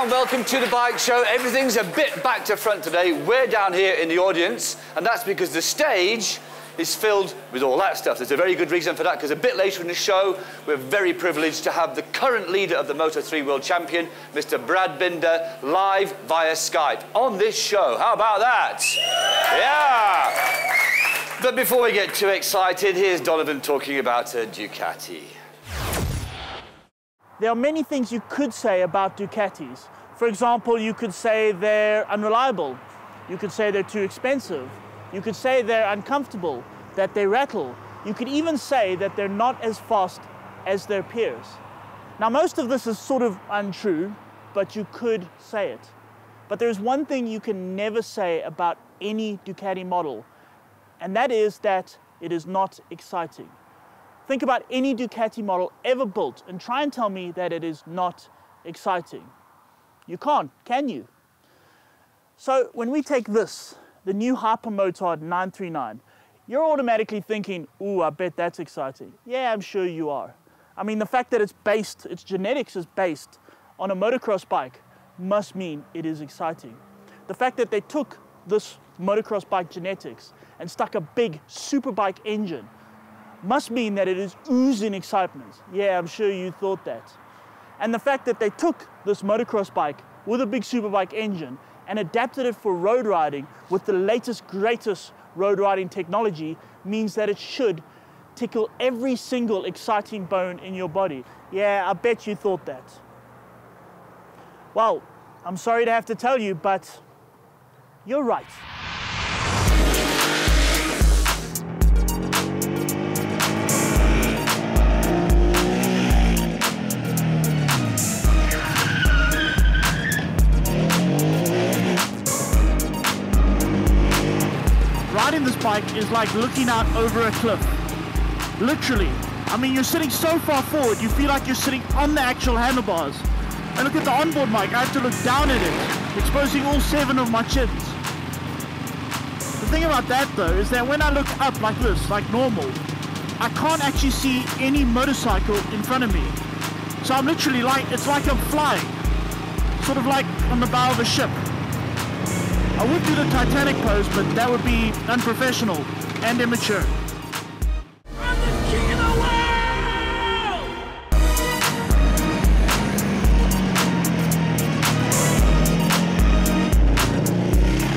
and welcome to the bike show. Everything's a bit back to front today. We're down here in the audience, and that's because the stage is filled with all that stuff. There's a very good reason for that, because a bit later in the show, we're very privileged to have the current leader of the Moto3 World Champion, Mr. Brad Binder, live via Skype on this show. How about that? Yeah! But before we get too excited, here's Donovan talking about a Ducati. There are many things you could say about Ducatis. For example, you could say they're unreliable. You could say they're too expensive. You could say they're uncomfortable, that they rattle. You could even say that they're not as fast as their peers. Now, most of this is sort of untrue, but you could say it. But there's one thing you can never say about any Ducati model, and that is that it is not exciting. Think about any Ducati model ever built and try and tell me that it is not exciting. You can't, can you? So when we take this, the new Hypermotard 939, you're automatically thinking, ooh, I bet that's exciting. Yeah, I'm sure you are. I mean, the fact that its genetics is based on a motocross bike must mean it is exciting. The fact that they took this motocross bike genetics and stuck a big superbike engine must mean that it is oozing excitement. Yeah, I'm sure you thought that. And the fact that they took this motocross bike with a big superbike engine and adapted it for road riding with the latest, greatest road riding technology means that it should tickle every single exciting bone in your body. Yeah, I bet you thought that. Well, I'm sorry to have to tell you, but you're right. Riding this bike is like looking out over a cliff. Literally. I mean, you're sitting so far forward, you feel like you're sitting on the actual handlebars. And look at the onboard mic, I have to look down at it, exposing all 7 of my chins. The thing about that though, is that when I look up like this, like normal, I can't actually see any motorcycle in front of me. So I'm literally like, it's like I'm flying. Sort of like on the bow of a ship. I would do the Titanic pose, but that would be unprofessional and immature. I'm the king of the world!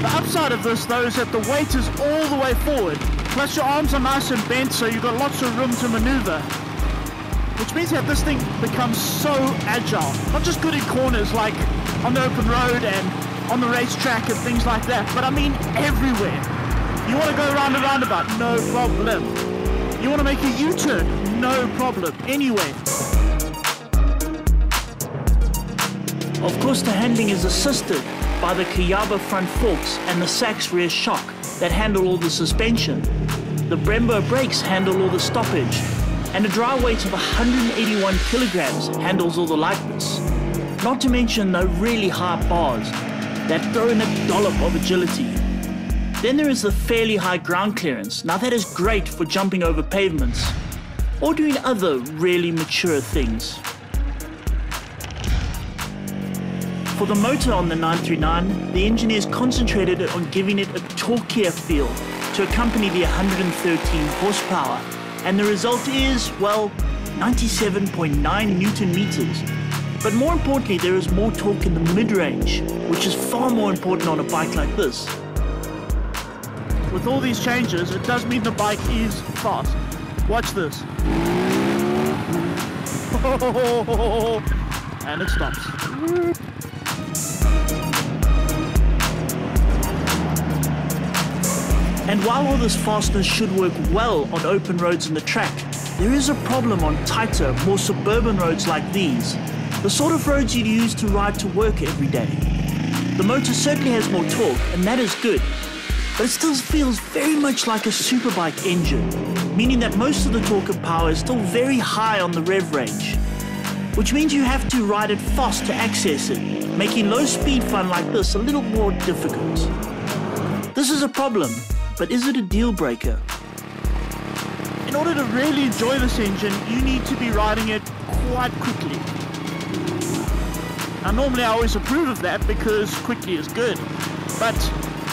The upside of this, though, is that the weight is all the way forward. Plus your arms are nice and bent, so you've got lots of room to maneuver. Which means that this thing becomes so agile. Not just good in corners like on the open road and on the racetrack and things like that, but I mean everywhere. You want to go around a roundabout? No problem. You want to make a U-turn? No problem. Anyway. Of course, the handling is assisted by the Kayaba front forks and the Sachs rear shock that handle all the suspension. The Brembo brakes handle all the stoppage, and a dry weight of 181 kilograms handles all the lightness. Not to mention the really high bars that throw in a dollop of agility. Then there is the fairly high ground clearance. Now that is great for jumping over pavements or doing other really mature things. For the motor on the 939, the engineers concentrated on giving it a torquier feel to accompany the 113 horsepower, and the result is, well, 97.9 Newton meters. But more importantly, there is more torque in the mid-range, which is far more important on a bike like this. With all these changes, it does mean the bike is fast. Watch this. And it stops. And while all this fastness should work well on open roads and the track, there is a problem on tighter, more suburban roads like these. The sort of roads you'd use to ride to work every day. The motor certainly has more torque, and that is good, but it still feels very much like a superbike engine, meaning that most of the torque and power is still very high on the rev range, which means you have to ride it fast to access it, making low speed fun like this a little more difficult. This is a problem, but is it a deal breaker? In order to really enjoy this engine, you need to be riding it quite quickly. Now normally I always approve of that because quickly is good, but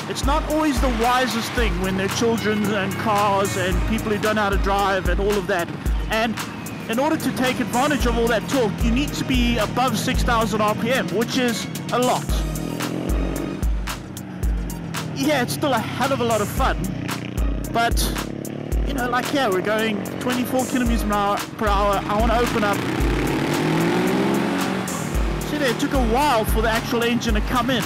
it's not always the wisest thing when there are children and cars and people who don't know how to drive and all of that. And in order to take advantage of all that torque, you need to be above 6,000 RPM, which is a lot. Yeah, it's still a hell of a lot of fun, but you know, like here, we're going 24 kilometers per hour. I want to open up. See there, it took a while for the actual engine to come in.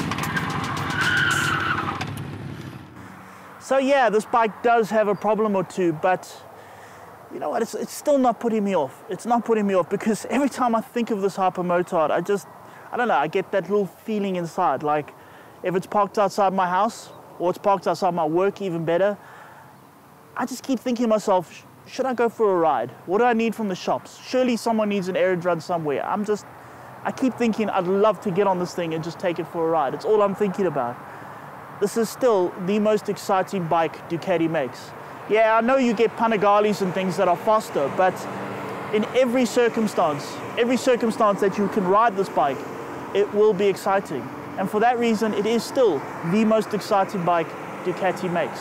So yeah, this bike does have a problem or two, but you know what, it's still not putting me off. It's not putting me off because every time I think of this Hypermotard, I don't know, I get that little feeling inside. Like if it's parked outside my house or it's parked outside my work, even better, I just keep thinking to myself, should I go for a ride? What do I need from the shops? Surely someone needs an errand run somewhere. I keep thinking I'd love to get on this thing and just take it for a ride. It's all I'm thinking about. This is still the most exciting bike Ducati makes. Yeah, I know you get Panigales and things that are faster, but in every circumstance that you can ride this bike, it will be exciting. And for that reason, it is still the most exciting bike Ducati makes.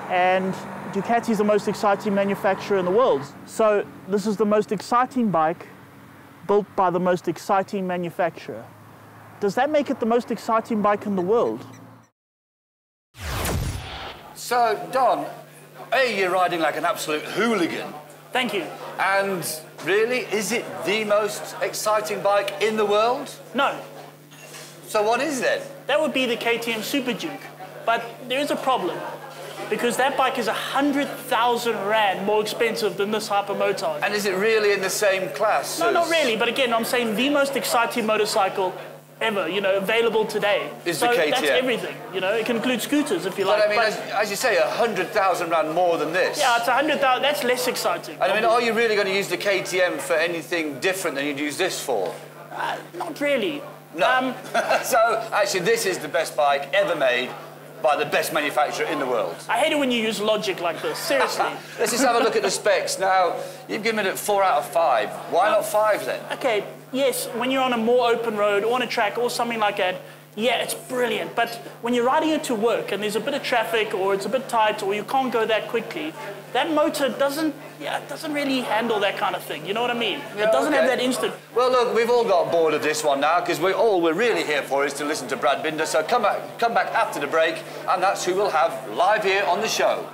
And Ducati is the most exciting manufacturer in the world. So this is the most exciting bike built by the most exciting manufacturer. Does that make it the most exciting bike in the world? So, Don, you're riding like an absolute hooligan. Thank you. And really, is it the most exciting bike in the world? No. So what is then? That would be the KTM Super Duke. But there is a problem, because that bike is 100,000 Rand more expensive than this Hypermotard. And is it really in the same class? No, not really. But again, I'm saying the most exciting motorcycle ever, you know, available today. Is the KTM. That's everything, you know. It can include scooters if you like. But I mean, as you say, 100,000 Rand more than this. Yeah, it's 100,000. That's less exciting. And I mean, are you really going to use the KTM for anything different than you'd use this for? Not really. No. So, actually, this is the best bike ever made by the best manufacturer in the world. I hate it when you use logic like this, seriously. Let's just have a look at the specs. Now, you've given it 4 out of 5. Why not 5 then? Okay, yes, when you're on a more open road or on a track or something like that, yeah, it's brilliant. But when you're riding it to work and there's a bit of traffic or it's a bit tight or you can't go that quickly, that motor doesn't really handle that kind of thing. You know what I mean? Yeah, it doesn't have that instant. Well, look, we've all got bored of this one now because all we're really here for is to listen to Brad Binder. So come back after the break, and that's who we'll have live here on the show.